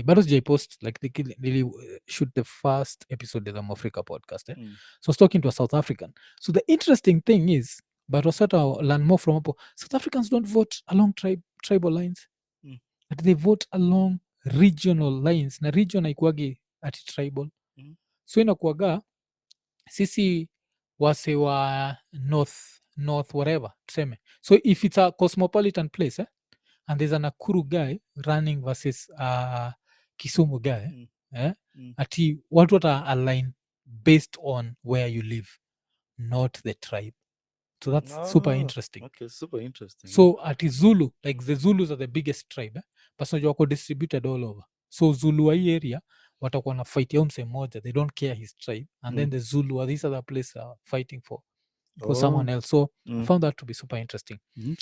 bado sijaipost like nili shoot the first episode of the Africa podcast so I was talking to a South African. So the interesting thing is, but wasata learn more from hapo, South Africans don't vote along tribal lines, but they vote along regional lines, na region haikuwagi ati tribal. So inakuwaga sisi wase wa north whatever tuseme, so if it's a cosmopolitan place and there's a Nakuru guy running versus Kisumu guy ati watu wata align based on where you live, not the tribe. So that's super interesting. Okay, super interesting. So ati Zulu, like the Zulus are the biggest tribe but unajua wako distributed all over. So Zulu wa hii area watakuwa na fight yao mse moja, they don't care his tribe, and then the Zulu or this other place are fighting for someone else. So I found that to be super interesting.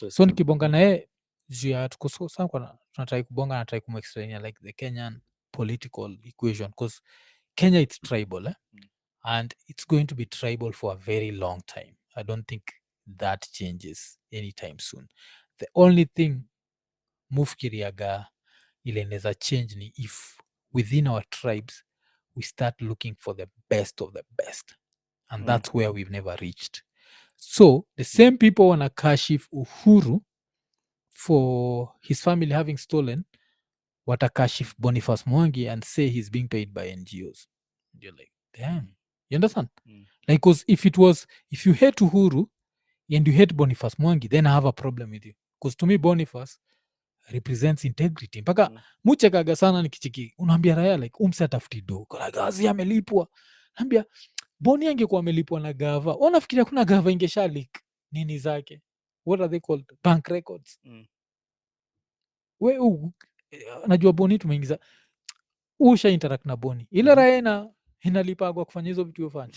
So nikibonga naye juu ya tunatrai kubonga, natrai kumexplainia like the Kenyan political equation, because Kenya it's tribal and it's going to be tribal for a very long time. I don't think that changes anytime soon. The only thing mufikiriaga ile neza change ni if within our tribes we start looking for the best of the best, and that's where we've never reached. So the same people wanna kashif Uhuru for his family having stolen, watakashif Boniface Mwangi and say he's being paid by NGOs. You're like, damn. You understand? Like, because if you hate Uhuru and you hate Boniface Mwangi, then I have a problem with you. Because to me, Boniface represents integrity. Mpaka muchekaga sana nikichiki, unaambia raya like umse atafuti do kazi amelipwa. Naambia Boni angekuwa amelipwa na gava, wanafikiria kuna gava ingesha leak nini zake, what are they called, bank records. Najua Boni tumeingiza usha interact na Boni ile raya inalipagwa kufanya hizo vitu yofanya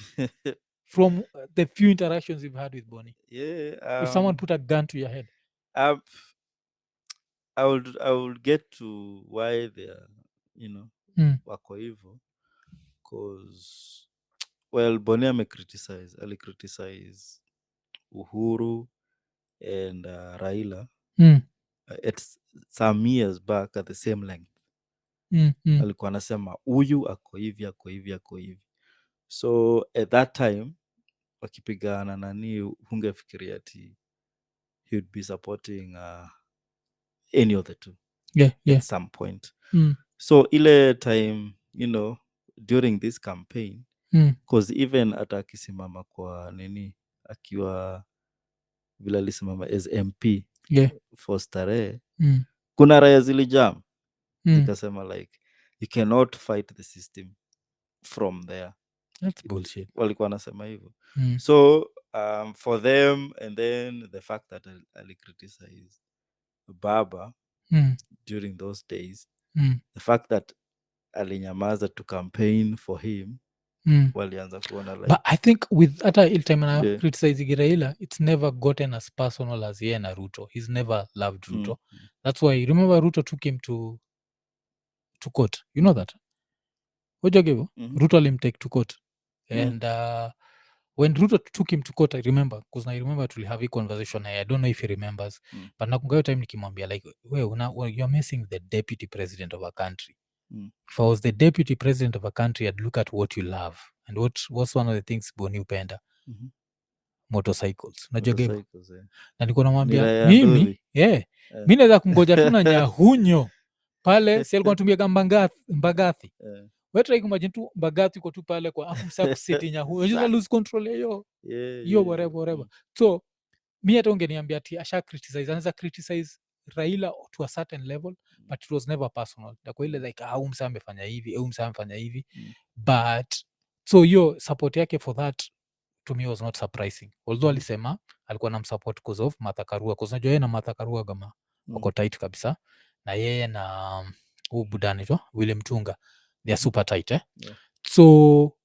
from the few interactions you've had with Boni. If someone put a gun to your head, I would get to why they are, wako hivyo, cause well, Boni alicriticize Uhuru and Raila at some years back at the same length. Alikuwa anasema huyu ako hivi ako hivi ako hivi, so at that time wakipigana nani, hungefikiria ati he would be supporting any of the two at some point. So ile time, during this campaign, because even hata akisimama kwa nini, akiwa vile alisimama as MP for Starehe, kuna raya zilijam zikasema like you cannot fight the system from there. That's bullshit. Walikuwa wanasema hivyo. So for them, and then the fact that I criticized Baba during those days, the fact that alinyamaza to campaign for him, walianza kuona like, but I think with hata il time na criticizing Raila, it's never gotten as personal as yeye na Ruto. He's never loved Ruto. That's why remember Ruto took him to court, you know that ojagevo Ruto alimtake to court and when Ruto took him to court, I remember, because I remember to have a conversation. I don't know if he remembers, but nakunga time nikimwambia like, you're messing the deputy president of a country. If I was the deputy president of a country, I'd look at what you love, and what's one of the things Boni upenda? Motorcycles. Najogevo na niko namwambia mimi mi naweza kungoja tu na nyahunyo pale si alikuwa natumia Mbagathi wetra kumagine tu Mbagathi uko tu pale kwa afu msa kuseti nyahunyo just lose control hiyo whatever. So mi hata ungeniambia ati asha criticize, anaweza criticize Raila to a certain level, but it was never personal. Kwa ile like msa amefanya hivi, msa amefanya hivi, but so hiyo support yake for that to me was not surprising, although alisema alikuwa na msupport because of Martha Karua, because najua yeye na Martha Karua gama wako tight kabisa, na yeye na budani to William Tunga they are super tight so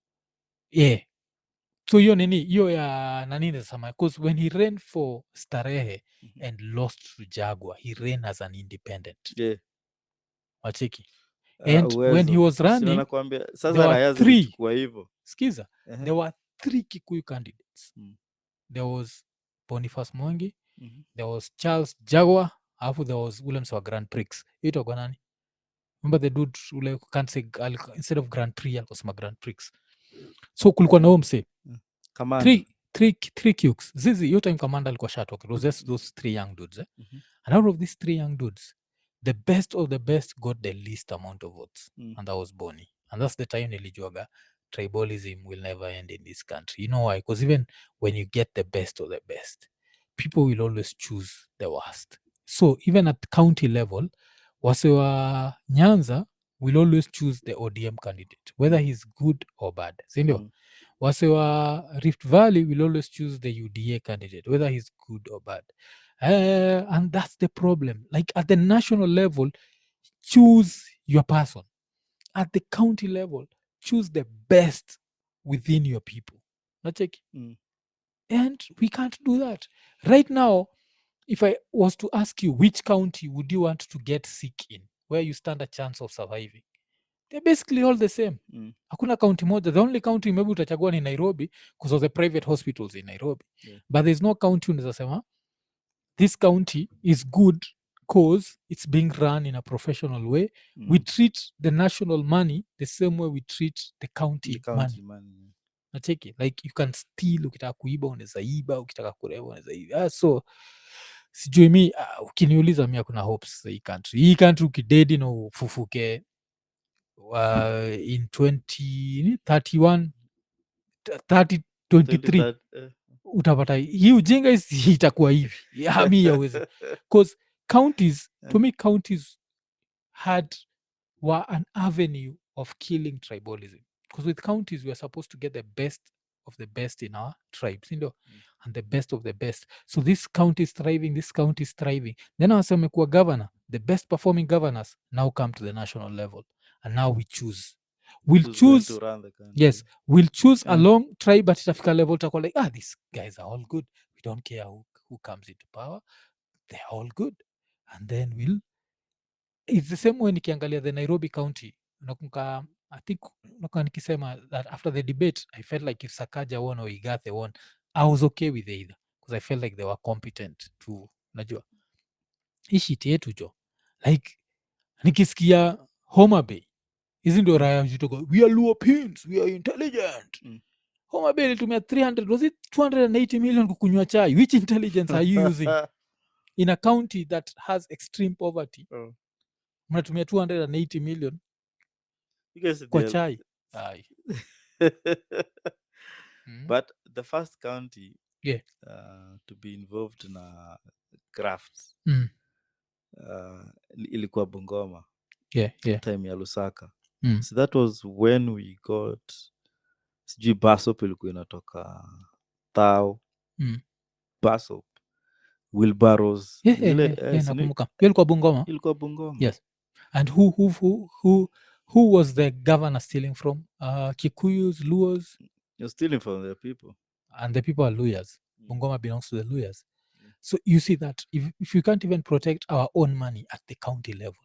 so hiyo nini hiyo ya nani nasema, because when he ran for Starehe and lost to Jaguar, he ran as an independent wacheki, and when he was running there were three, skiza, there were three Kikuyu candidates. There was Boniface Mwangi, there was Charles Jaguar, alafu there was Williams wa Grand Prix. Itogwa nani? remember the dude ule can't say instead of Grand Prix alikosema Grand Prix. So kulikuwa na huo msee Commander. three cukes zizi hiyo time commander alikuwa shatoka. It was just those three young dudes and out of these three young dudes the best of the best got the least amount of votes and that was Boni, and that's the time nilijuaga tribalism will never end in this country. You know why? Because even when you get the best of the best, people will always choose the worst. So even at county level, wase wa Nyanza will always choose the ODM candidate whether he's good or bad, sindio? Wase wa Rift Valley will always choose the UDA candidate whether he's good or bad. And that's the problem. Like at the national level, choose your person. At the county level, choose the best within your people. Nacheki? And we can't do that. Right now, if I was to ask you which county would you want to get sick in, where you stand a chance of surviving, they're basically all the same. Hakuna county moja. The only county maybe utachagua ni Nairobi because of the private hospitals in Nairobi. But there's no county unaweza sema this county is good because it's being run in a professional way. We treat the national money the same way we treat the county money. Nacheki, like you can steal, ukitaka kuiba unaweza iba, ukitaka kureva unaweza iba. So sijui mi ukiniuliza mi hakuna hopes hii country ukidedi na ufufuke in 2031 3023 utapata hii ujinga itakuwa hivi. Mi yawezi because counties to me counties were an avenue of killing tribalism, because with counties we are supposed to get the best of the best in our tribes, and the best of the best. So this county is thriving, this county is thriving, then wasemekuwa governor, the best performing governors now come to the national level, and now we choose to run the country. Yes, we'll choose along tribe, but itafika level takuwa like these guys are all good, we don't care who comes into power, they're all good. And then it's the same way nikiangalia the Nairobi county. Nakumbuka, I think nakumbuka nikisema that after the debate I felt like if Sakaja won or Igathe won, I was okay with either because I felt like they were competent to, najua hii shit yetu jo, like nikisikia Homa Bay hizi ndio raya jitoka we are Luopians, we are intelligent. Homa Bay ilitumia 300 was it 280 million kukunywa chai. Which intelligence are you using in a county that has extreme poverty? Mnatumia 280 million kwa chai. But the first county to be involved na crafts ilikuwa Bungoma. Time ya Lusaka. So that was when we got sijui Basop ilikuwa inatoka Thao. Basop wheelbarrows nakumbuka ilikuwa Bungoma. Yes. And who was the governor stealing from? Kikuyus, Luos? You're stealing from the people, and the people are Luyas. Bungoma belongs to the Luyas. So you see that if you can't even protect our own money at the county level,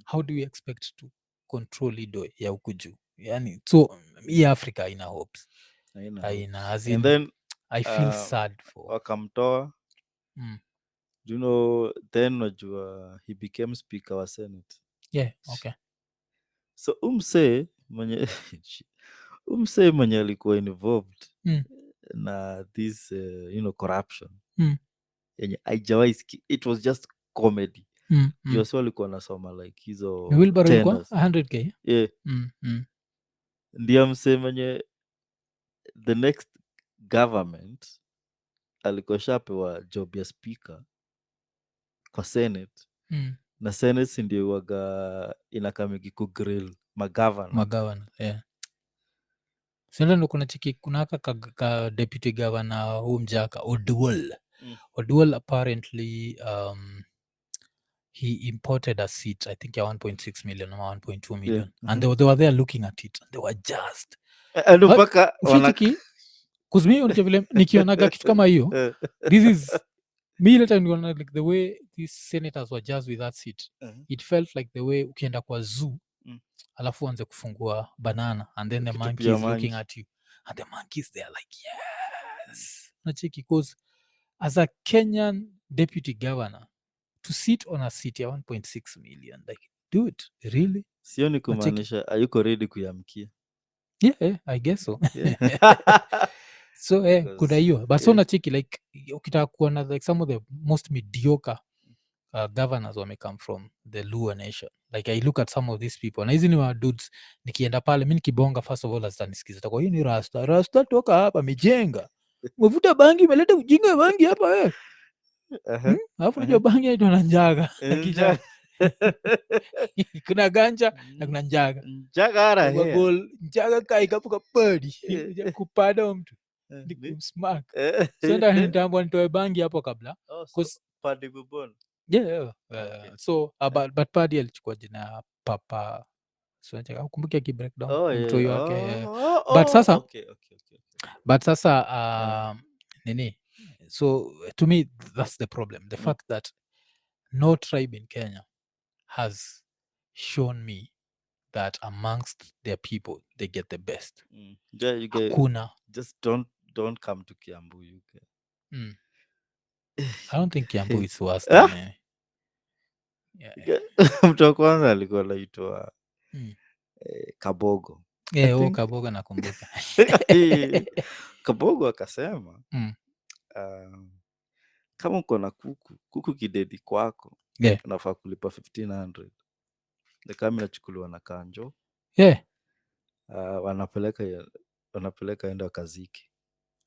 how do we expect to control ido ya ukuju? Yani, so hii Africa haina hopes. Haina, as in, and then I feel sad for wakamtoa. Do you know then najua he became speaker wa Senate. Okay. So umse mwenye alikuwa involved na this corruption yenye haijawahi, it was just comedy. So alikuwa nasoma like hizo tenders 100k. ndio mse mwenye the next government alikuwa shapewa job ya speaker kwa Senate. Na Senate ndio waga inakamigi kugrill magavana. Sasa ndo kuna chiki kuna ka deputy governor huu mjaka Oduol apparently he imported a seat, I think ya 1.6 million or 1.2 million. And they were there looking at it and they were just mpaka kuzmi vile nikionaga kitu kama hiyo this is me ile time like the way these senators were just with that seat. It felt like the way ukienda kwa zoo alafu anze kufungua banana and then the monkey is looking at you and the monkeys they are like yes nachiki, because as a Kenyan deputy governor to sit on a seat ya 1.6 million, like do it really. Sio ni Nacheki. kumaanisha hayuko ready kuyamkia. Yeah, I guess so. Yeah. So kuna Because, hiyo but so yeah. nacheki like ukitaka kuona like some of the most mediocre governors wame come from the Luo nation. Like I look at some of these people na hizi ni wadudes, nikienda pale mi nikibonga first of all azitanisikiza takwa hii ni rasta toka hapa amejenga umevuta bangi umeleta ujinga wa bangi hapa we. Aha, Alafu aha. najua bangi naitwa na njaga na Nja- kuna ganja na kuna njaga Njagara here. magol njaga kaikapuka padi Eh, kupada mtu ni- ni kumsmak eh, senda nitambua nitoe bangi hapo kabla Oh, so cause Paddy Bubon. yeah, Okay. so but padi alichukua jina ya papa ukumbuke akibreakdown Oh, ni yeah. mtoi wake yeah. Oh, But sasa okay. but sasa nini so to me that's the problem, the fact that no tribe in Kenya has shown me that amongst their people they get the best. Yeah, you get, Hakuna. just don't come to Kiambu, you get. I don't think Kiambu is worse than yeah. Mtu wa kwanza alikuwa naitwa Kabogo. I think Kaboga nakumbuka. Kabogo akasema Mm. kama uko na kuku kidedi kwako Yeah. unafaa kulipa 1500 kama inachukuliwa na kanjo Yeah. wanapeleka enda wakaziki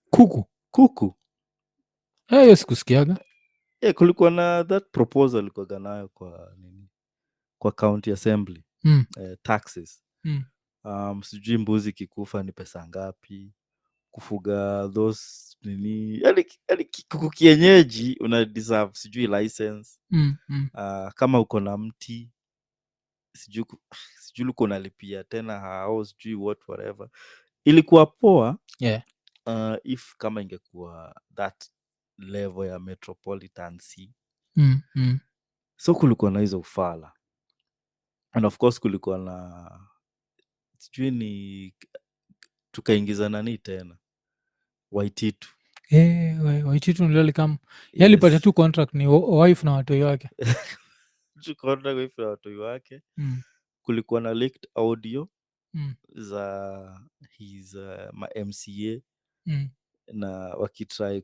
kuku hiyo sikusikiaga. Kulikuwa na that proposal ilikuwaga nayo kwa county assembly. Taxes. Sijui mbuzi kikufa ni pesa ngapi, kufuga those nini, yani kuku kienyeji una deserve sijui license. Kama uko na mti sijui uko unalipia tena hao sijui whatever. Ilikuwa poa Yeah. If kama ingekuwa that level ya metropolitan C. So kulikuwa na hizo ufala, and of course kulikuwa na sijui ni tukaingiza nani tena Waititu. Waititu ndio alikam yalipata tu contract ni wife na watoi wake. Contract na watoi wake. Kulikuwa na leaked audio za his ma MCA na wakitry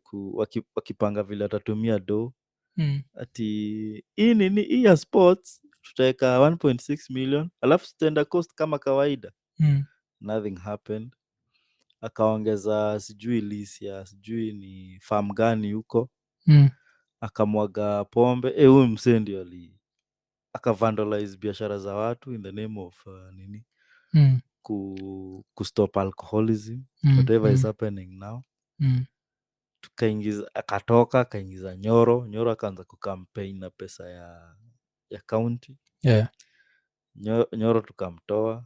wakipanga vile atatumia do ati hii nini hii ya sports tutaweka 1.6 million alafu tutaenda cost kama kawaida. Nothing happened. Akaongeza sijui Lisia sijui ni farm gani huko. Akamwaga pombe huyu msee ndio akavandalize biashara za watu in the name of nini kustop alcoholism. Whatever is happening now. Tukaingiza akaingiza Nyoro akaanza kucampaign na pesa ya county. Yeah. Nyoro tukamtoa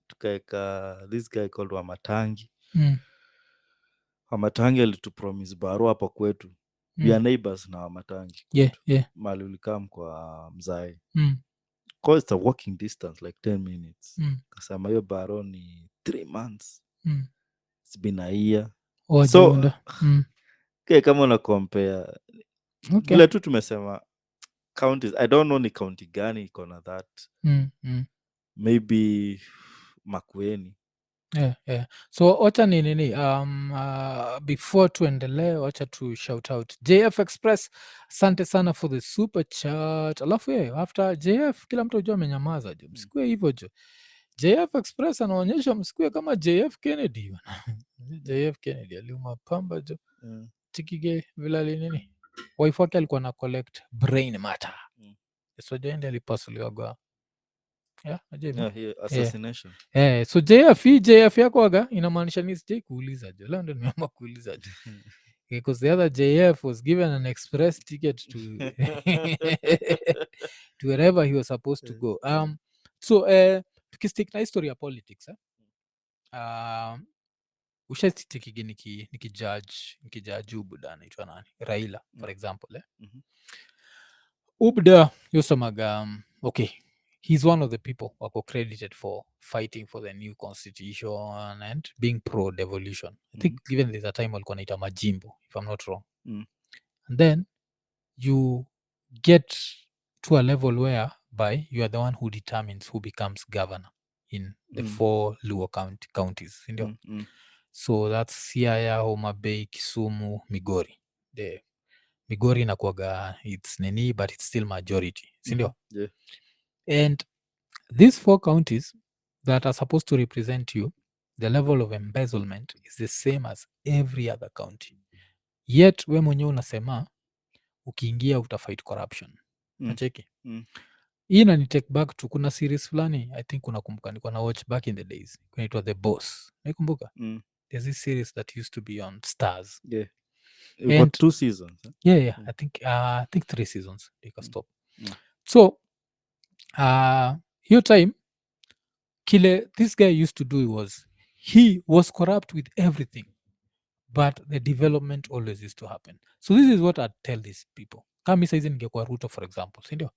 tukaeka this guy called Wamatangi. Wamatangi alitupromise barua hapo kwetu. We are neighbors na Wamatangi kwetu. Yeah. Mahali ulikam kwa mzae. Cause it's a walking distance like 10 minutes. Kasema hiyo barua ni 3 months. It's been a year. So kama una compare vile tu tumesema counties, I don't know ni county gani iko na that. Maybe Makueni. Yeah. So wacha ni nini before tuendelee wacha tu shout out JF Express, asante sana for the super chat. Alafu after JF kila mtu ujua amenyamaza jo, msikue hivyo jo. JF Express anaonyesha msikue kama JF Kennedy. JF Kennedy aliuma pamba jo. Tikige vila nini wife wake alikuwa na collect brain matter. So jende alipasuliwa Assassination. so JF yako waga inamaanisha ni sijai kuuliza jo, leo ndo nimeamua kuuliza jo. Because the other JF was given an express ticket to to wherever he was supposed to go. So tukistick na history ya politics ushatikigi nikijudge Ubda anaitwa nani Raila for example Ubda yosamaga okay, he's one of the people wako credited for fighting for the new constitution and being pro devolution. I think given there's a time walikuwa naita majimbo if I'm not wrong. And then you get to a level whereby you are the one who determines who becomes governor in the 4 Luo counties, sindio? So that's Siaya, Homa Bay, Kisumu, Migori. The Migori inakuwaga it's Nini, but it's still majority, sindio? Yeah. And these 4 counties that are supposed to represent you, the level of embezzlement is the same as every other county. Yet we mwenyewe unasema ukiingia utafight corruption. Nacheki. Hii inani take back to kuna series fulani I think unakumbuka nilikuwa na watch back in the days inaitwa The Boss. Naikumbuka? There's this series that used to be on Stars. Yeah. It got 2 seasons. Huh? Yeah. I think 3 seasons stop. So hiyo time kile this guy used to do was he was corrupt with everything, but the development always used to happen. So this is what I'd tell these people. Kama saizi ningekuwa Ruto for example, sindio?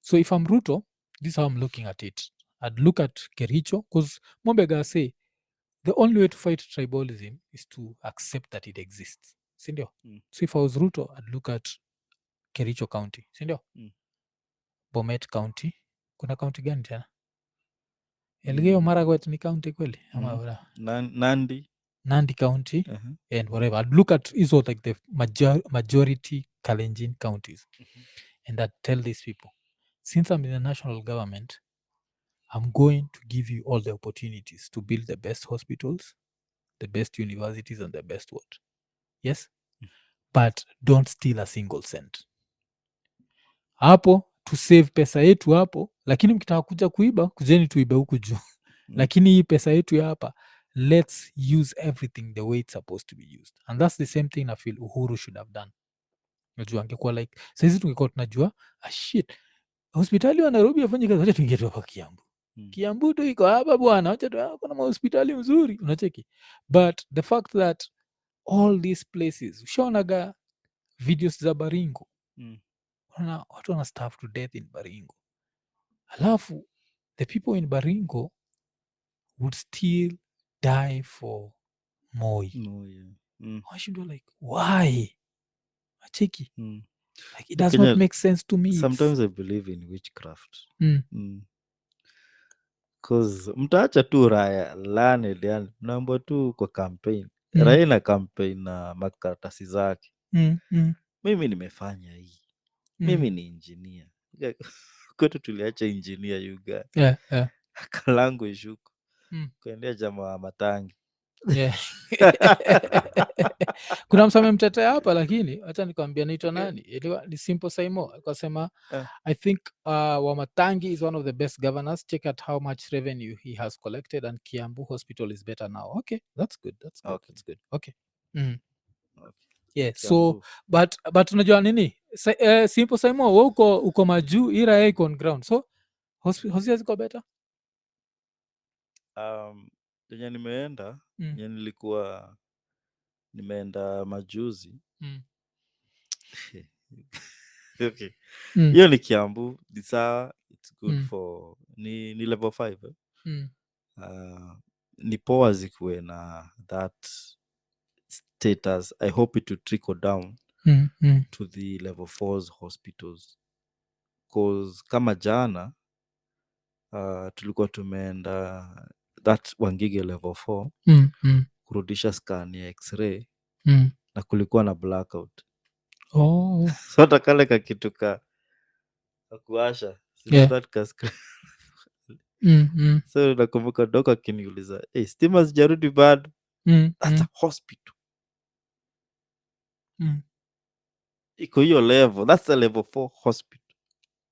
So if I'm Ruto, this is how I'm looking at it. I'd look at Kericho, because Mombega say the only way to fight tribalism is to accept that it exists, sindio? So if I was Ruto, I'd look at Kericho County, sindio? Bomet County. Kuna county gani tena? Elgeyo Marakwet ni county kweli? Nandi County and whatever. I'd look at is like the majority Kalenjin counties and I'd tell these people, since I'm in the national government, I'm going to give you all the opportunities to build the best hospitals, the best universities and the best what? Yes? But don't steal a single cent. Hapo to save pesa yetu hapo, lakini mkitaka kuja kuiba, kujeni tuibe huku juu. Lakini hii pesa yetu ya hapa, let's use everything the way it's supposed to be used. And that's the same thing I feel Uhuru should have done. Najua angekuwa like, saizi tungekuwa tunajua, shit, hospitali wa Nairobi afanye kazi, wacha tuingie tu hapa Kiambu. Kiambu tu iko hapa bwana, wacha tu kuna mahospitali mzuri, unacheki. But the fact that all these places, ushaonaga videos za Baringo, watu wana starve to death in Baringo. Alafu, the people in Baringo would still die for Moi. Washindwa like, why? Acheki. Like, it does not make sense to me. Sometimes I believe in witchcraft. Because mtaacha tu raya lane yani mnaambwa tu kwa campaign. Raya na campaign na makaratasi zake. Mimi nimefanya hii. Mimi ni engineer. Kwetu tuliacha engineer you guy. Yeah. Kalangu ishuku. Kuendea jamaa wa matangi. Yeah. Kuna msame mtetea hapa lakini acha nikwambia naitwa nani? Ilikuwa ni Simple Saimo. Akasema I think Wamatangi is one of the best governors. Check out how much revenue he has collected and Kiambu Hospital is better now. Okay, that's good. That's good. Okay. Yeah, so but unajua nini? Simple Saimo, wewe uko majuu, ira yeye iko on ground. So hospitals ziko better? Yenye nimeenda yenye nilikuwa nimeenda majuzi okay. Hiyo ni Kiambu, ni sawa, it's good for ni level 5 ni poa zikuwe na that status. I hope it will trickle down to the level 4's hospitals, cause kama jana tulikuwa tumeenda that Wangige level 4 kurudisha scan ya x-ray na kulikuwa na blackout. So hata kale kakitu ka kuasha that so nakumbuka doka akiniuliza stima zijarudi bado. That's a hospital. Iko hiyo level, that's a level 4 hospital.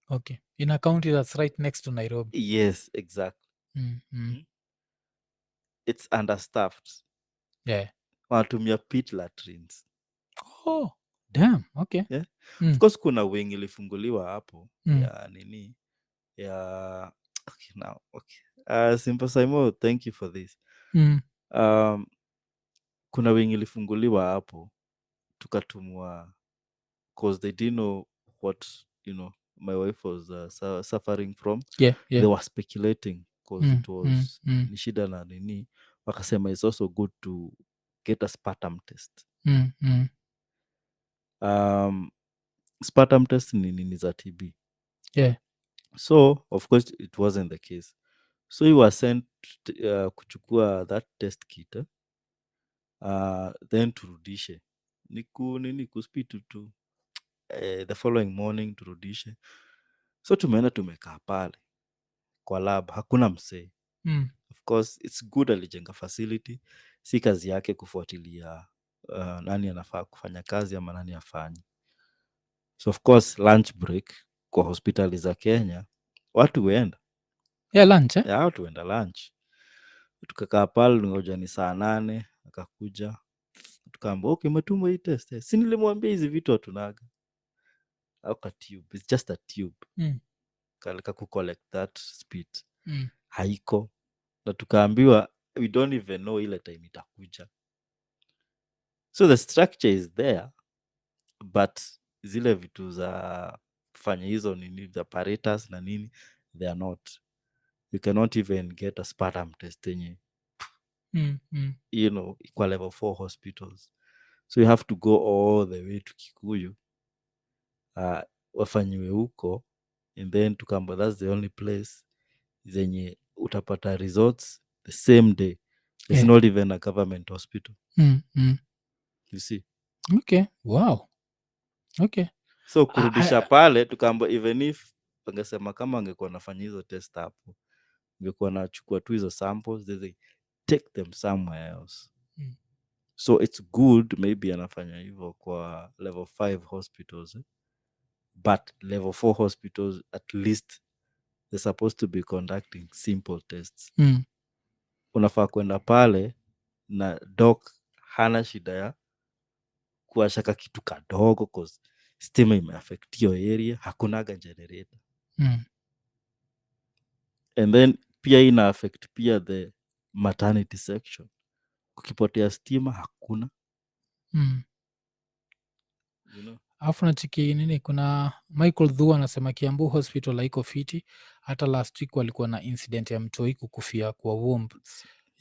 Okay, in a county that's right next to Nairobi. Yes, exactly. It's understaffed. Yeah. Wanatumia pit latrines. Oh, damn. Okay. Yeah. Of course kuna wing ilifunguliwa hapo ya nini ya okay now. Okay. Simple Saimo, thank you for this. Kuna wing ilifunguliwa hapo tukatumwa, cause they didn't know what my wife was suffering from. Yeah. They were speculating cause it was ni shida na nini, wakasema it's also good to get a sputum test. Sputum test ni nini za TB. Yeah. So of course it wasn't the case. So he was sent kuchukua that test kit then turudishe nini kuspitu tu the following morning turudishe. So tumeenda tumekaa pale kwa lab, hakuna msee. Of course it's good alijenga facility, si kazi yake kufuatilia nani anafaa kufanya kazi ama nani afanye. So of course lunch break kwa hospitali za Kenya watu huenda Yeah, lunch watu huenda lunch. Tukakaa pale ngoja ni saa 8 akakuja tukaamba okay, umetumwa hii test si nilimwambia hizi vitu hatunaga au ka tube, it's just a tube kalika ku collect that spit haiko, na tukaambiwa we don't even know ile time itakuja. So the structure is there but zile vitu za kufanya hizo nini za apparatus na nini they are not. You cannot even get a sputum test yenye kwa level 4 hospitals. So you have to go all the way to Kikuyu wafanyiwe huko, and then tukamba that's the only place zenye utapata results the same day. It's not even a government hospital. You see. Okay. Wow. Okay. So kurudisha pale tukaamba even if wangesema kama angekuwa nafanya hizo test hapo, angekuwa nachukua tu hizo samples, they take them somewhere else. So it's good maybe anafanya hivyo kwa level 5 hospitals but level 4 hospitals at least they're supposed to be conducting simple tests. Unafaa kwenda pale na doc hana shida ya kuashaka kitu kadogo cause stima imeaffect hiyo area, hakunaga generator. And then pia ina affect pia the maternity section, kukipotea stima hakuna you know. Alafu nachiki nini, kuna Michael Dhua anasema Kiambu hospital haiko fiti. Hata last week walikuwa na incident ya mtoi kukufia kwa womb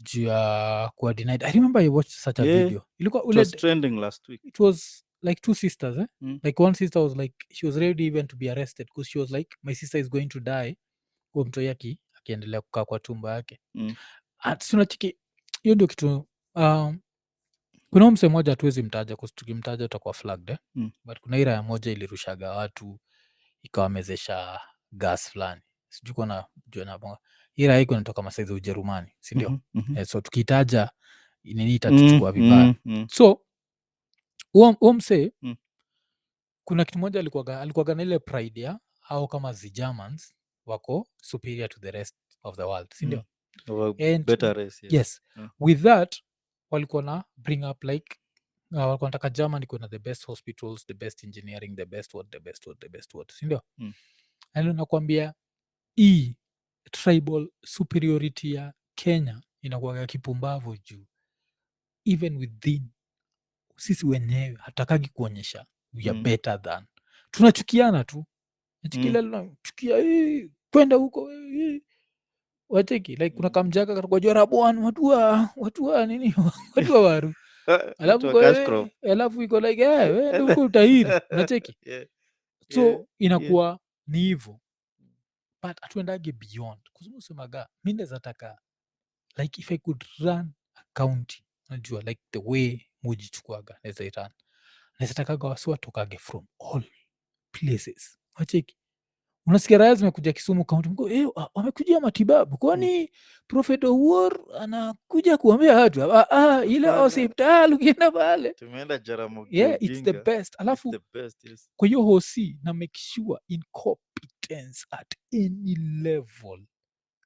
juu ya kuwa denied. I remember I watched such a video. Ilikuwa It was trending last week. It was like two sisters like one sister was like she was ready even to be arrested because she was like my sister is going to die, huo mtoi akiendelea kukaa kwa tumbo yake. Tunachiki hiyo ndio kitu kuna mse moja hatuwezi mtaja tukimtaja utakuwa flagged but kuna ira ya moja ilirushaga watu ikawamezesha gas fulani, sijui kuona jua na ira haiko inatoka masaizi Ujerumani, sindio? So tukitaja nini itatuchukua vibaya. So huo mse kuna kitu moja alikuwaga na ile pride ya hao kama the Germans wako superior to the rest of the world, sindio? And better race, yes. With that walikuwa na bring up like walikuwa nataka Germany kuna the best hospitals, the best engineering, the best what, sindio? Nalo nakwambia hii tribal superiority ya Kenya inakuwaga kipumbavu juu even within sisi wenyewe hatakagi kuonyesha we are better than, tunachukiana tu chukia kwenda huko wateki like kuna kamjaka katukwa jora bwana watu wa nini watu wa waru alafu iko like wewe huko utahiri unacheki so inakuwa ni hivyo but hatuendage beyond kusemaga mi nezataka like if I could run a county, unajua like the way mujichukuaga nezairan nezatakaga wasi watokage from all places unacheki. Unasikia raya zimekuja Kisumu kaunti mko wamekujia matibabu kwani Prophet Owuor anakuja kuambia watu ile hospitali ukienda pale tumeenda Jaramogi it's the best. Alafu yes. Kwa hiyo hosi na make sure incompetence at any level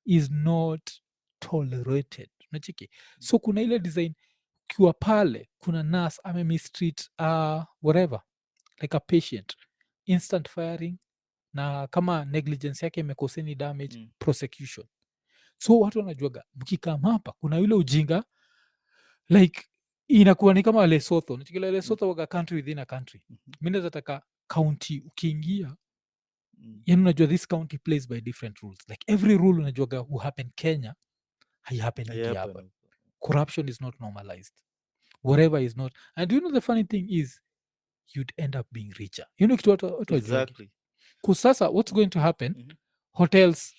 is not tolerated, unachiki. So kuna ile design ukiwa pale kuna nurse amemistreat whatever like a patient, instant firing na kama negligence yake imekoseni damage prosecution. So watu wanajuaga mkikama hapa kuna yule ujinga like inakuwa ni kama Lesotho, nachikila Lesotho waga country within a country. Mi nazataka county ukiingia yani unajua this county plays by different rules, like every rule unajuaga who happen Kenya haihappen hapa. Corruption is not normalized, whatever is not. And do you know the funny thing is you'd end up being richer, you know kitu watu wajuagi Kusasa what's going to happen, hotels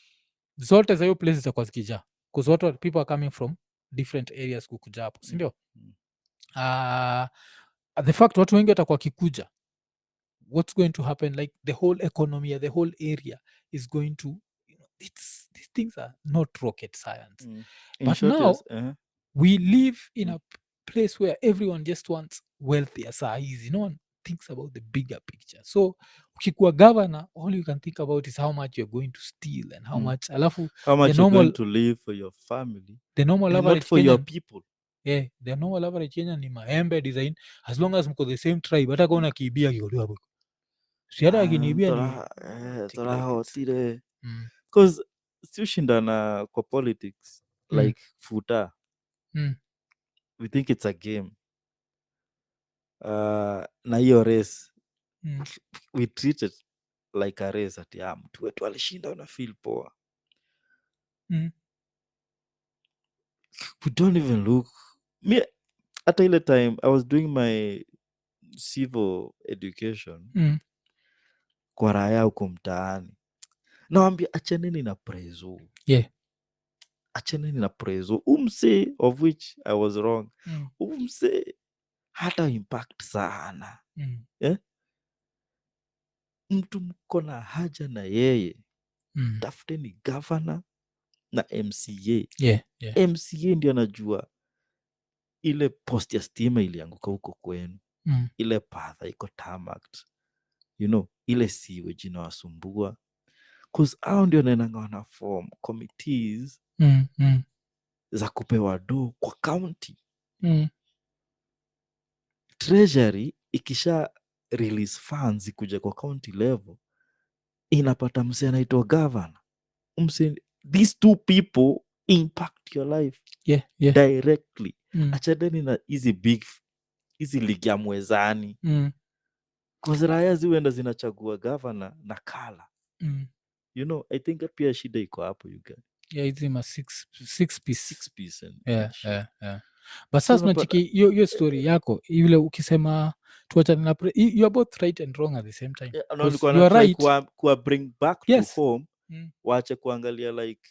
zote za hiyo places zitakuwa zikijaa bcause watu people are coming from different areas kukuja hapo sindio? The fact watu wengi watakuwa kikuja, what's going to happen, like the whole economy, the whole area is going to, these things are not rocket science. In But short, now yes, we live in a place where everyone just wants wealthier size, no one thinks about the bigger picture. So ukikuwa governor, all you can think about is how much you're going to steal and how much, alafu how much the you're going normal, to live for your family the normal and not average for your Kenyan, people. yeah, the normal average Kenyan ni maembe design, as long as mko the same tribe, hata kaona kiibia kikolewa hapo, si hata akiniibia ni take like it's- hotire because siushindana kwa politics like futa. We think it's a game. Na hiyo race we treat it like a race, ati mtu wetu alishinda, una feel poa. We don't even look me. Hata ile time I was doing my civil education kwa raya huko mtaani, nawambia achaneni na prezo, yeah, achaneni na prezo. Umse of which I was wrong. Umse hata impact sana mtu mko na haja na yeye, tafuteni governor na MCA. yeah. MCA ndio anajua ile post ya stima ilianguka huko kwenu, ile patha iko tarmacked, ile sewage inawasumbua, cause hao ndio naenanga wana form committees za kupewa do kwa county. Treasury ikisha release funds kuja kwa county level, inapata mse anaitwa governor. These two people impact your life directly. Achadeni na hizi ligi ya mwezani, cause raya ziwenda zinachagua governor na kala. I think pia shida iko hapo hizi ma 6 piece. 6%. But sasa nachiki hiyo story yako ile ukisema tuachane na you're both right and wrong at the same time. You are right kuwa bring back to home, wache kuangalia like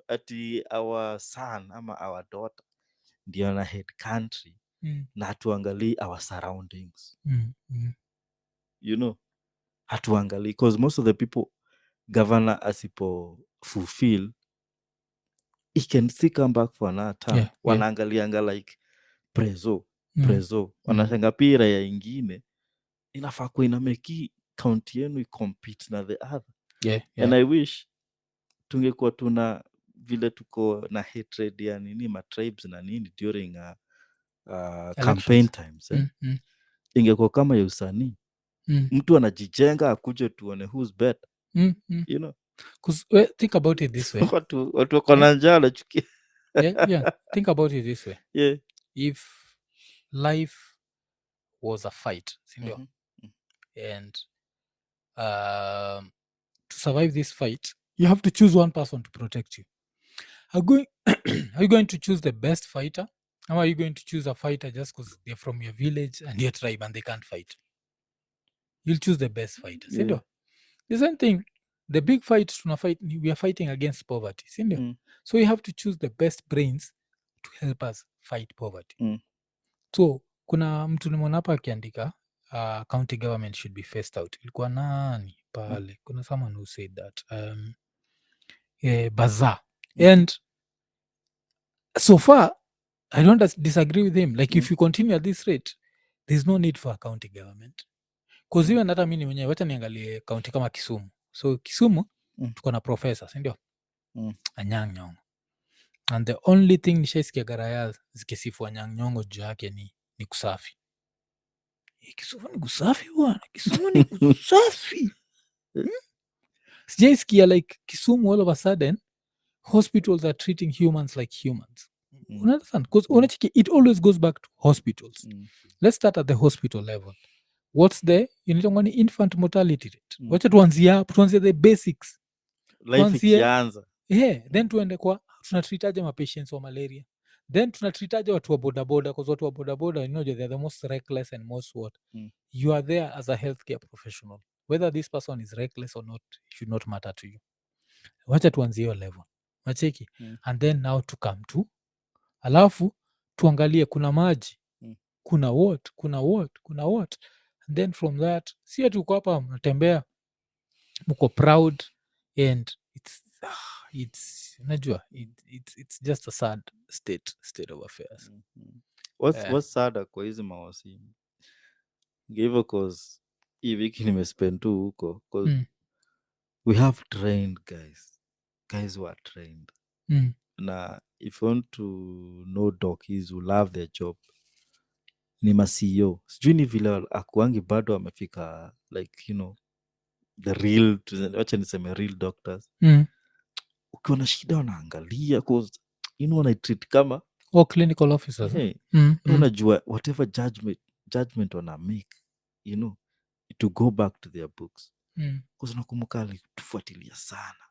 ati our son ama our daughter ndio na head country, na hatuangalii our surroundings. Hatuangalii because most of the people governor asipo fulfill, he can still come back for another term. Wanaangalianga like prezo wanashanga pira ya ingine inafaa kuwa inameki kaunti yenu compete na the other. And I wish tungekuwa tuna vile tuko na hatred ya nini ma tribes na nini during campaign times ingekuwa kama ya usanii, mtu anajijenga akuje tuone who's better. Think about it this way. watu wako na njaa nachukia. Think about it this way. If life was a fight, sindio? And to survive this fight, you have to choose one person to protect you. Are you going to choose the best fighter? Or are you going to choose a fighter just because they're from your village and your tribe and they can't fight? You'll choose the best fighter, sindio? The same thing, the big fight we are fighting against poverty, sindio? So you have to choose the best brains to help us fight poverty. So kuna mtu nimeona hapa akiandika county government should be phased out. Ilikuwa nani pale? Kuna someone who said that Bazaar. And so far I don't disagree with him. Like if you continue at this rate, there's no need for a county government. Cause even hata mimi mwenyewe, wacha niangalie county kama Kisumu. So Kisumu tuko na professor, si ndio? Anyang' Nyong'o. And the only thing nishaisikia garaya zikisifu Anyang' Nyong'o juu yake ni kusafi. Kisumu ni kusafi bwana. Kisumu ni kusafi. Sijaisikia like Kisumu all of a sudden hospitals are treating humans like humans. Understand? Because it always goes back to hospitals. Let's start at the hospital level. What's the infant mortality rate? Wacha tuanzie the basics. Life ikianza. Then tuende kwa tunatreataje mapatients wa malaria. Then tunatreataje watu wa bodaboda, because watu wa bodaboda they're the most reckless and most what. You are there as a healthcare professional. whether this person is reckless or not should not matter to you. Wacha tuanzie hiyo level, nacheki. And then now to come to, alafu tuangalie kuna maji, kuna what, and then from that si tuko hapa mnatembea mko proud and it's unajua it's just a sad state of affairs. What's sad kwa hizi mawasi hivyo, cause hii wiki nimespend tu huko, cause we have trained guys who are trained. Na if you want to know doctors who love their job, ni ma-CEO. Sijui ni vile akuangi bado amefika like the real, wacha niseme real doctors. Ukiwa na shida wanaangalia, cause wanaitreat kama clinical officers. Unajua whatever judgment wana make to go back to their books, cause nakumbuka alitufuatilia sana,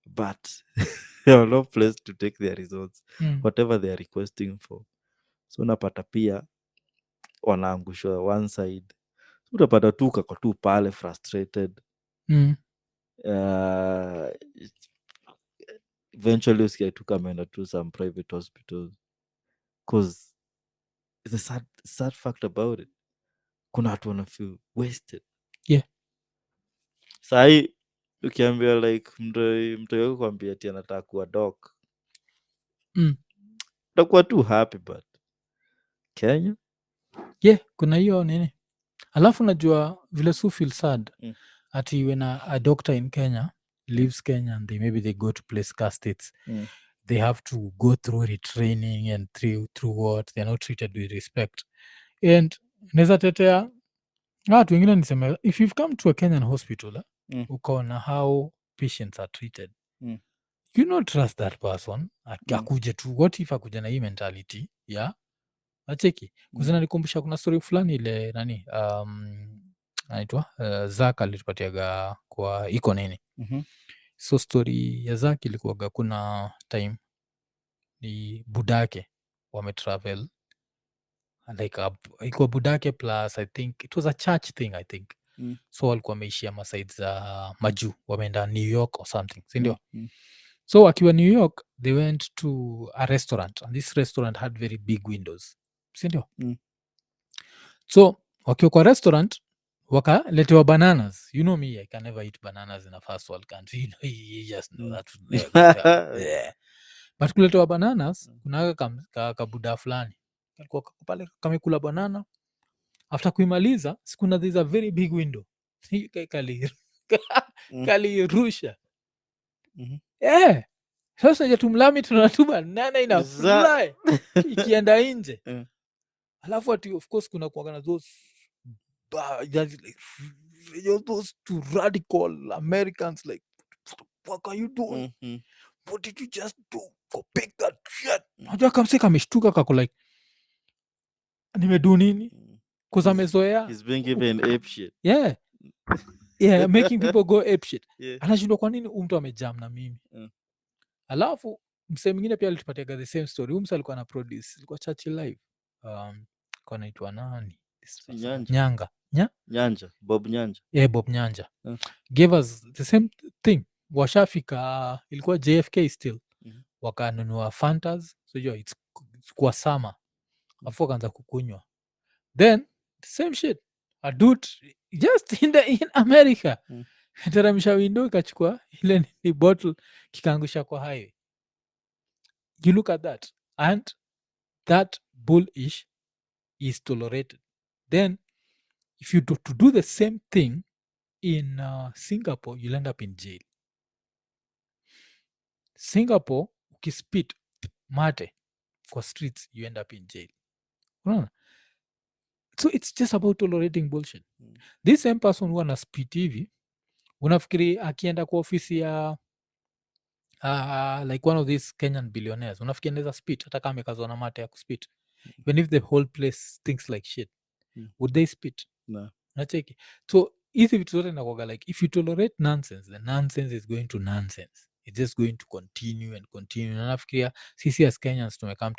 but they are no place to take their results, whatever they are requesting for. So unapata pia wanaangushwa one side, utapata tu kako tu pale frustrated. Eventually usikia tu kameenda to some private hospitals, cause the sad fact about it, kuna watu wana feel wasted. Sahi ukiambia like mtu yako kuambia ati anataka kuwa doc, utakuwa tu happy, but Kenya kuna hiyo nini. Alafu najua vile su feel sad ati when a doctor in Kenya leaves Kenya and maybe they go to place car states, they have to go through retraining and through what they're not treated with respect. And neza tetea watu wengine niseme, if you've come to a Kenyan hospital ukaona how patients are treated, you not trust that person akuje tu. What if akuja na hii mentality acheki kuzina nikumbusha kuna story fulani ile nani anaitwa Zak alitupatiaga kwa iko nini. So story ya Zak ilikuwaga kuna time ni budake wametravel like ilikuwa budake plus I think it was a church thing I think. So walikuwa wameishia masaid za majuu, wameenda New York or something, sindio? So wakiwa New York they went to a restaurant and this restaurant had very big windows, sindio? So wakiwa kwa restaurant wakaletewa bananas. You know me, I can never eat bananas in a first world country. You just know that would never yeah. But kuletewa bananas kunaka kabuda fulani kalikuwa pale kamekula banana. After kuimaliza sikuna there's a very big window kalirusha. Sasa tumlami tunatuma nana ina fly ikienda nje. Alafu ati of course kuna kuangana those those two radical Americans like, what are you doing? What did you just do? Go pick that shit. Najua kamse kameshtuka kako like nimedu nini? Cause amezoea. He's being given ape shit. Yeah, making people go ape shit. Anashindwa kwa nini mtu amejam na mimi. Alafu msee mwingine pia alitupatiaga the same story. Msee alikuwa na produce, ilikuwa Churchill Live. Kwa naitwa nani? Bob Nyanja. Yeah, Bob Nyanja. Gave us the same thing. Washafika ilikuwa JFK still. Wakanunua Fantas. So it's kwa summer. Afu wakaanza kukunywa. Then the same shit. A dude just in America. Teremsha window ikachukua ile ni bottle kikaangusha kwa highway. You look at that and that bullish is tolerated. Then if you do the same thing in Singapore, you'll end up in jail. Singapore, ukispit mate kwa streets, you end up in jail. So it's just about tolerating bullshit. This same person who ana spit hivi, unafikiri akienda kwa ofisi ya like one of these Kenyan billionaires, unafikiri anaweza spit hata kama amekazwa na mate ya kuspit? Even if the whole place thinks like shit, would they spit? No. Nacheki. So hizi vitu zote nakwaga like if you tolerate nonsense, the nonsense is going to nonsense. It's just going to continue and continue. Na nafikiria sisi as Kenyans tumekam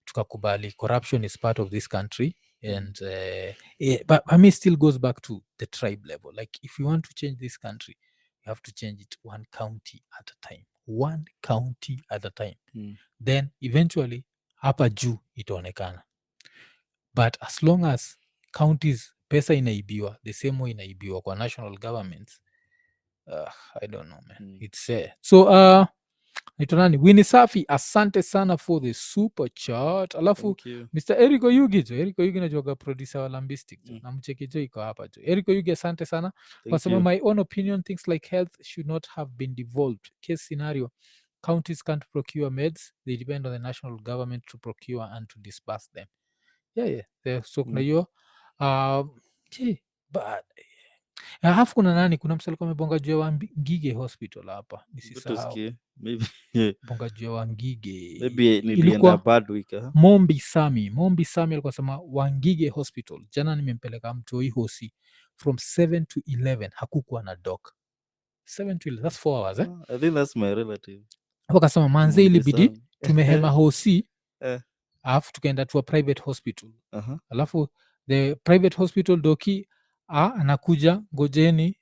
tukakubali corruption is part of this country And but I mean, still goes back to the tribe level. Like, if you want to change this country, you have to change it one county at a time, one county at a time. Then eventually hapa juu itaonekana. But as long as counties pesa inaibiwa the same way inaibiwa kwa national governments, I don't know, man. It's so nani Winnie Safi, asante sana for the super chat. Alafu Thank you. Mr. Eric Oyugi najuaga producer wa Lambistic jo, na mchekejo iko hapa jo. Eric Oyugi, asante sana kwa Thank sababu you. my own opinion, things like health should not have been devolved. Case scenario, counties can't procure meds, they depend on the national government to procure and to disperse them. So kuna hiyo but alafu kuna nani, kuna msali kwa mebonga juu ya Wangige hospital hapa, nisisahau Tusikie. Maybe bonga juu ya Wangige. maybe nilienda Ilikuwa bad week. Mombi Sami alikuwa sema Wangige hospital jana nimempeleka mtoi hosi from 7 to 11 hakukuwa na doc. 7 to 11, that's 4 hours I think that's my relative. Wakasema manze Mombi ilibidi Sami. tumehema hosi Eh. alafu tukaenda to a private hospital. Alafu the private hospital doki anakuja ngojeni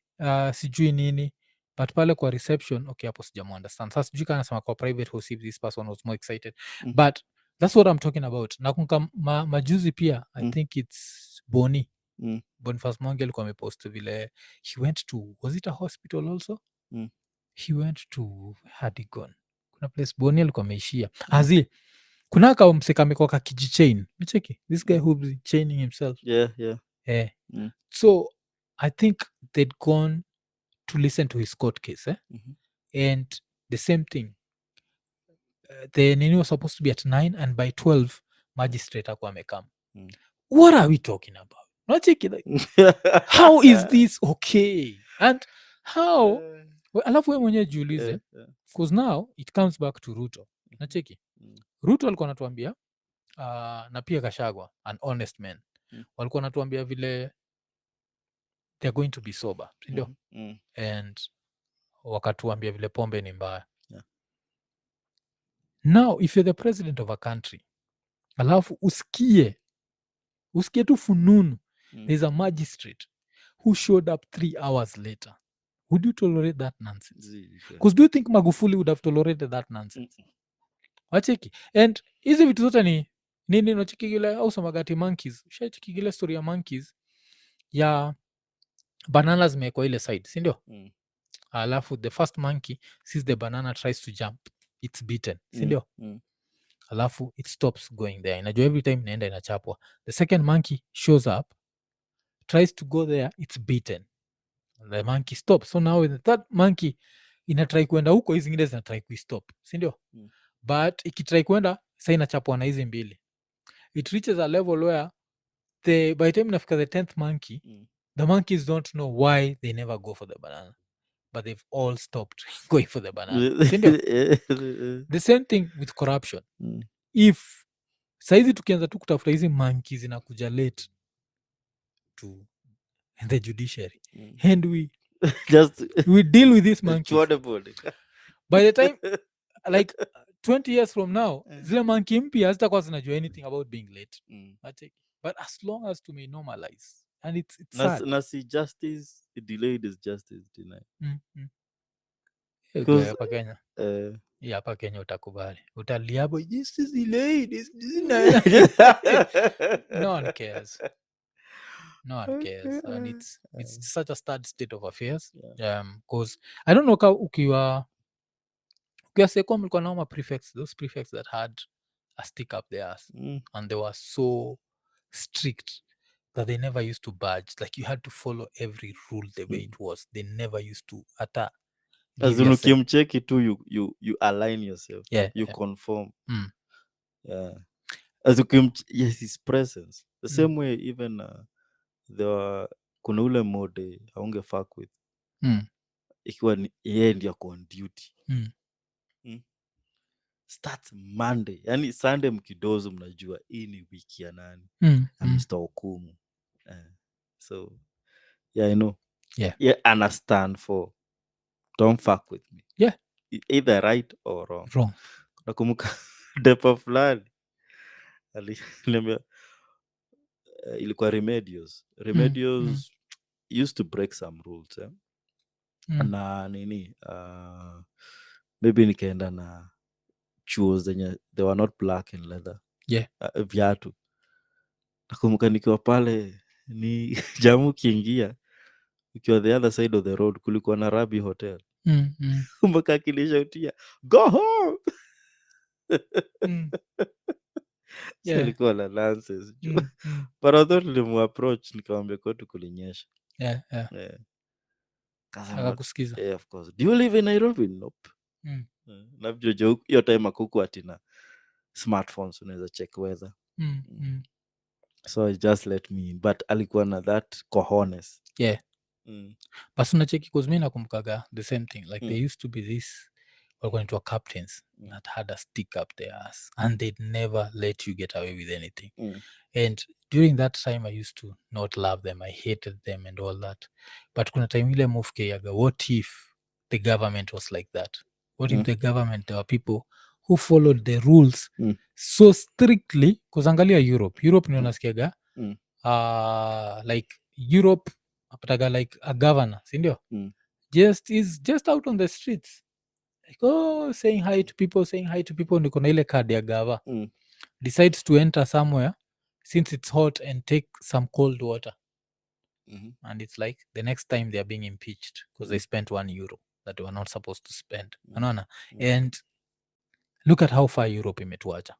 sijui nini, but pale kwa reception, okay, hapo sijamu understand sasa, sijui kana nasema kwa private hospital this person was more excited but that's what I'm talking about. Nakumbuka majuzi pia I think it's Boniface Mwangi alikuwa amepost vile he went to, was it a hospital also? He went to Hadigon, kuna place Boni alikuwa ameishia azi kuna ka msekameko ka kijichain mcheki this guy who's chaining himself. So I think they'd gone to listen to his court case and the same thing, the nini was supposed to be at 9 and by 12 magistrate akuwa amekam. What are we talking about? Nacheki, like, how is this okay? And how alafu we mwenyewe jiulize, because now it comes back to Ruto. Nacheki, Ruto alikuwa anatuambia na pia Gachagua, an honest man, walikuwa anatuambia vile they're going to be sober, sindio? And wakatuambia vile pombe ni mbaya. Now if you're the president of a country alafu usikie tu fununu there's a magistrate who showed up 3 hours later, would you tolerate that nonsense? Because do you think Magufuli would have tolerated that nonsense? Wacheki, and hizi vitu zote ni nini? Nachikigile au samagati monkeys, shachikigile story ya monkeys ya banana zimekwa ile side, sindio? Alafu the first monkey sees the banana, tries to jump, it's beaten, sindio? Alafu it stops going there, inajua every time inaenda inachapwa. The second monkey shows up, tries to go there, it's beaten, the monkey stops. So now the third monkey inatrai kuenda huko, hizi zingine zinatrai kuistop, sindio? But ikitrai kuenda sa inachapwa na hizi mbili, it reaches a level where by the time inafika the 10th monkey, the monkeys don't know why they never go for the banana, but they've all stopped going for the banana, sindio? The same thing with corruption. If saizi tukianza tu kutafuta hizi monkeys zinakuja late to the judiciary and we deal with these monkeys, by the time like 20 years from now zile monkey mpya hazitakuwa zinajua anything about being late. But as long as to may normalize, and it's sad. Nasi justice delayed is justice denied. Hapa Kenya, hapa Kenya utakubali, utaliabo this is delayed, this is no one cares. And it's such a sad state of affairs. Because I don't know ka ukiwa seko mlikuwa nao prefects, those prefects that had a stick up their ass and they were so strict that they never used to budge. Like you had to follow every rule the way it was. They never used to ata as in ukimcheki tu you align yourself, you conform. As yes, his presence the same way even kuna ule mode haunge fuck with ikiwa yeye ndio ako on duty. Starts Monday, yani Sunday mkidozo mnajua hii ni wiki ya nani na Mr. Okumu. So yeah, I know. Yeah, understand for don't fuck with me. Either right or wrong. Nakumbuka depa fulani aliniambia ilikuwa remedios used to break some rules na nini maybe nikaenda na chuo zenye they were not black in leather viatu. Nakumbuka nikiwa pale ni jamu kiingia ukiwa the other side of the road kulikuwa na Rabi Hotel. Kumbuka akilishautia go home. So ilikuwa la nonsense. But I thought nilimuapproach nikamwambia kwetu kulinyesha. Akakusikiza. Of course. Do you live in Nairobi? Nope. Na vjojo hiyo time akuku atina smartphones unaweza check weather. So it just let me in. But alikuwa na that cojones. But unacheki cause mi nakumbukaga the same thing like there used to be this walikuwa naitwa captains that had a stick up their ass and they'd never let you get away with anything. And during that time I used to not love them, I hated them and all that, but kuna time ile mufkeaga what if the government was like that, what if the government there were people who followed the rules so strictly, kuzangalia Europe ni unasikiaga like Europe apataga like a governor sindio is just out on the streets like saying hi to people niko na ile card ya gava decides to enter somewhere since it's hot and take some cold water and it's like the next time they are being impeached because they spent €1 that they were not supposed to spend unaona and look at how far Europe imetuacha